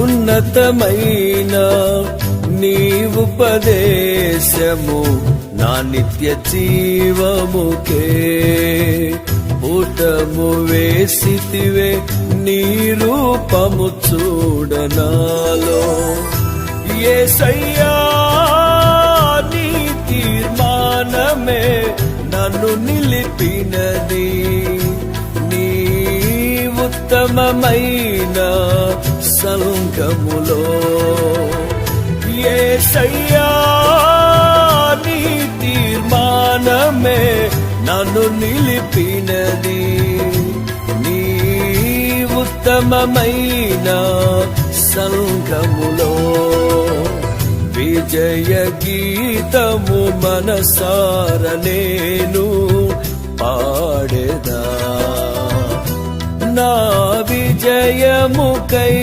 ఉన్నతమైన నీ ఉపదేశము నా నిత్య జీవముకే పుటము వేసితివే నీ రూపము చూడనాలో యేసయ్యా నీ తీర్మానమే నన్ను నిలిపినది నీ ఉత్తమమైన సంఘములో యేసయ్యా నీ తీర్మానమే నన్ను నిలిపినది నీ ఉత్తమమైన సంఘములో విజయ గీతము మనసార నేను పాడెదా నా విజయముకై